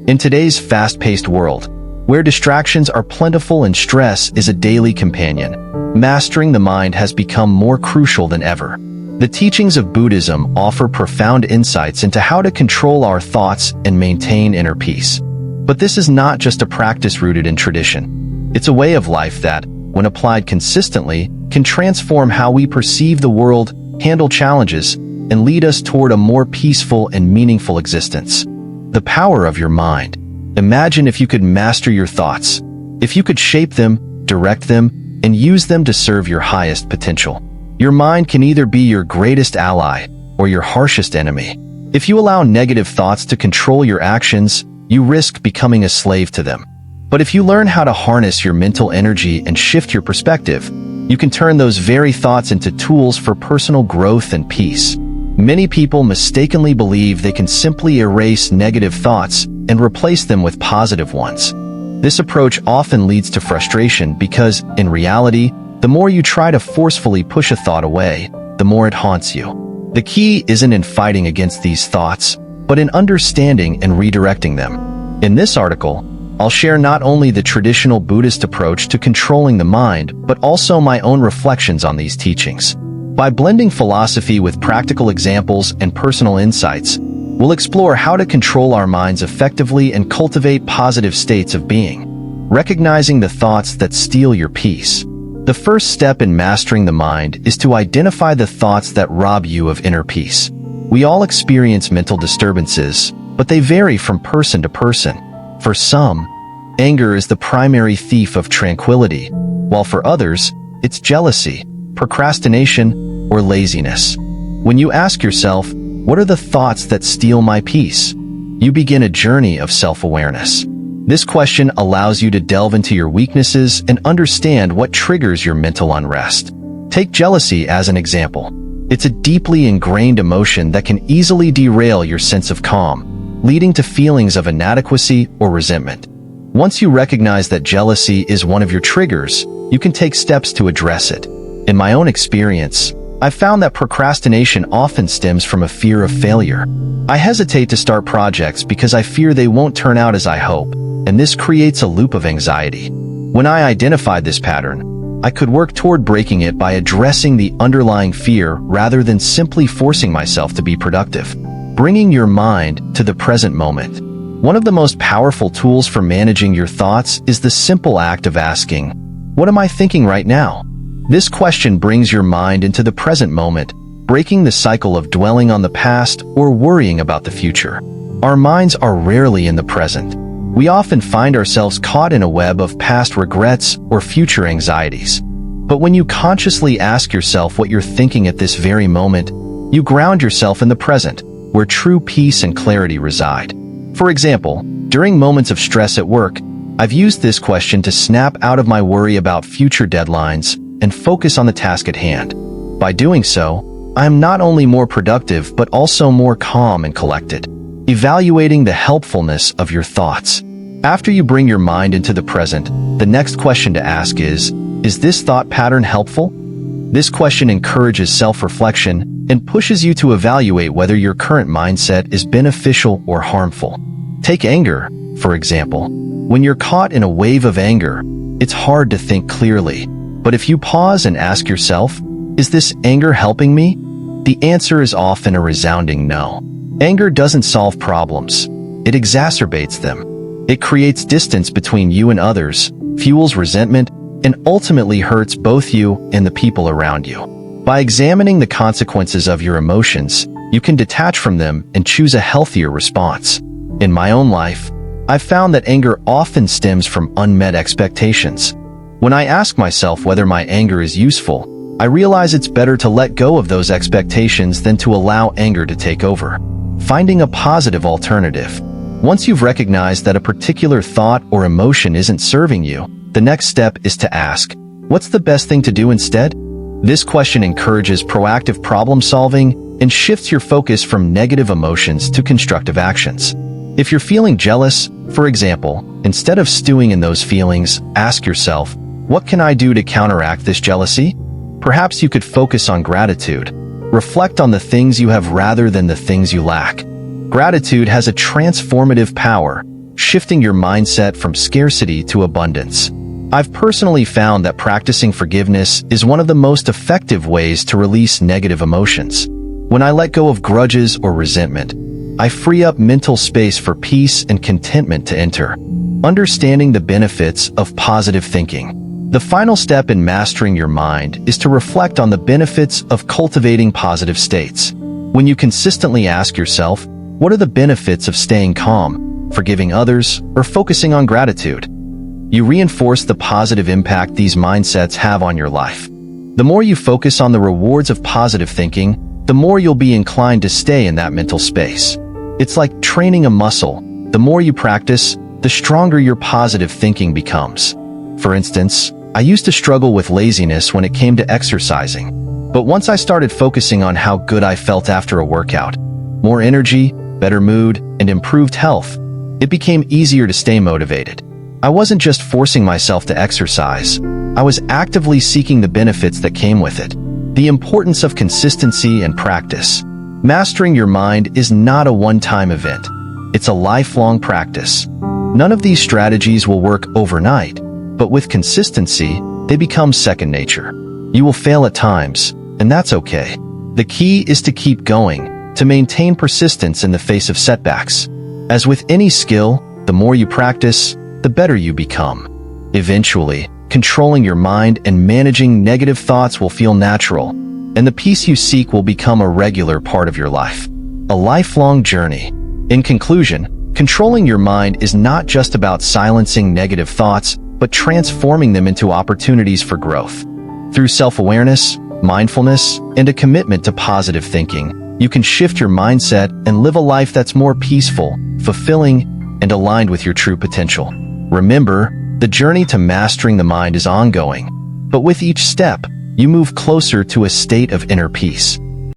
In today's fast-paced world, where distractions are plentiful and stress is a daily companion, mastering the mind has become more crucial than ever. The teachings of Buddhism offer profound insights into how to control our thoughts and maintain inner peace. But this is not just a practice rooted in tradition. It's a way of life that, when applied consistently, can transform how we perceive the world, handle challenges, and lead us toward a more peaceful and meaningful existence. The power of your mind. Imagine if you could master your thoughts, if you could shape them, direct them, and use them to serve your highest potential. Your mind can either be your greatest ally or your harshest enemy. If you allow negative thoughts to control your actions, you risk becoming a slave to them. But if you learn how to harness your mental energy and shift your perspective, you can turn those very thoughts into tools for personal growth and peace. Many people mistakenly believe they can simply erase negative thoughts and replace them with positive ones. This approach often leads to frustration because, in reality, the more you try to forcefully push a thought away, the more it haunts you. The key isn't in fighting against these thoughts, but in understanding and redirecting them. In this article, I'll share not only the traditional Buddhist approach to controlling the mind, but also my own reflections on these teachings. By blending philosophy with practical examples and personal insights, we'll explore how to control our minds effectively and cultivate positive states of being, recognizing the thoughts that steal your peace. The first step in mastering the mind is to identify the thoughts that rob you of inner peace. We all experience mental disturbances, but they vary from person to person. For some, anger is the primary thief of tranquility, while for others, it's jealousy, procrastination, or laziness. When you ask yourself, what are the thoughts that steal my peace? You begin a journey of self-awareness. This question allows you to delve into your weaknesses and understand what triggers your mental unrest. Take jealousy as an example. It's a deeply ingrained emotion that can easily derail your sense of calm, leading to feelings of inadequacy or resentment. Once you recognize that jealousy is one of your triggers, you can take steps to address it. In my own experience, I've found that procrastination often stems from a fear of failure. I hesitate to start projects because I fear they won't turn out as I hope, and this creates a loop of anxiety. When I identified this pattern, I could work toward breaking it by addressing the underlying fear rather than simply forcing myself to be productive. Bringing your mind to the present moment. One of the most powerful tools for managing your thoughts is the simple act of asking, "What am I thinking right now?" This question brings your mind into the present moment, breaking the cycle of dwelling on the past or worrying about the future. Our minds are rarely in the present. We often find ourselves caught in a web of past regrets or future anxieties. But when you consciously ask yourself what you're thinking at this very moment, you ground yourself in the present, where true peace and clarity reside. For example, during moments of stress at work, I've used this question to snap out of my worry about future deadlines and focus on the task at hand. By doing so, I am not only more productive but also more calm and collected. Evaluating the helpfulness of your thoughts. After you bring your mind into the present, the next question to ask is this thought pattern helpful? This question encourages self-reflection and pushes you to evaluate whether your current mindset is beneficial or harmful. Take anger, for example. When you're caught in a wave of anger, it's hard to think clearly. But if you pause and ask yourself, is this anger helping me? The answer is often a resounding no. Anger doesn't solve problems. It exacerbates them. It creates distance between you and others, fuels resentment, and ultimately hurts both you and the people around you. By examining the consequences of your emotions, you can detach from them and choose a healthier response. In my own life, I've found that anger often stems from unmet expectations. When I ask myself whether my anger is useful, I realize it's better to let go of those expectations than to allow anger to take over. Finding a positive alternative. Once you've recognized that a particular thought or emotion isn't serving you, the next step is to ask, what's the best thing to do instead? This question encourages proactive problem solving and shifts your focus from negative emotions to constructive actions. If you're feeling jealous, for example, instead of stewing in those feelings, ask yourself, what can I do to counteract this jealousy? Perhaps you could focus on gratitude. Reflect on the things you have rather than the things you lack. Gratitude has a transformative power, shifting your mindset from scarcity to abundance. I've personally found that practicing forgiveness is one of the most effective ways to release negative emotions. When I let go of grudges or resentment, I free up mental space for peace and contentment to enter. Understanding the benefits of positive thinking. The final step in mastering your mind is to reflect on the benefits of cultivating positive states. When you consistently ask yourself, what are the benefits of staying calm, forgiving others, or focusing on gratitude? You reinforce the positive impact these mindsets have on your life. The more you focus on the rewards of positive thinking, the more you'll be inclined to stay in that mental space. It's like training a muscle. The more you practice, the stronger your positive thinking becomes. For instance, I used to struggle with laziness when it came to exercising. But once I started focusing on how good I felt after a workout, more energy, better mood, and improved health, it became easier to stay motivated. I wasn't just forcing myself to exercise. I was actively seeking the benefits that came with it. The importance of consistency and practice. Mastering your mind is not a one-time event. It's a lifelong practice. None of these strategies will work overnight, but with consistency, they become second nature. You will fail at times, and that's okay. The key is to keep going, to maintain persistence in the face of setbacks. As with any skill, the more you practice, the better you become. Eventually, controlling your mind and managing negative thoughts will feel natural, and the peace you seek will become a regular part of your life. A lifelong journey. In conclusion, controlling your mind is not just about silencing negative thoughts, but transforming them into opportunities for growth. Through self-awareness, mindfulness, and a commitment to positive thinking, you can shift your mindset and live a life that's more peaceful, fulfilling, and aligned with your true potential. Remember, the journey to mastering the mind is ongoing, but with each step, you move closer to a state of inner peace.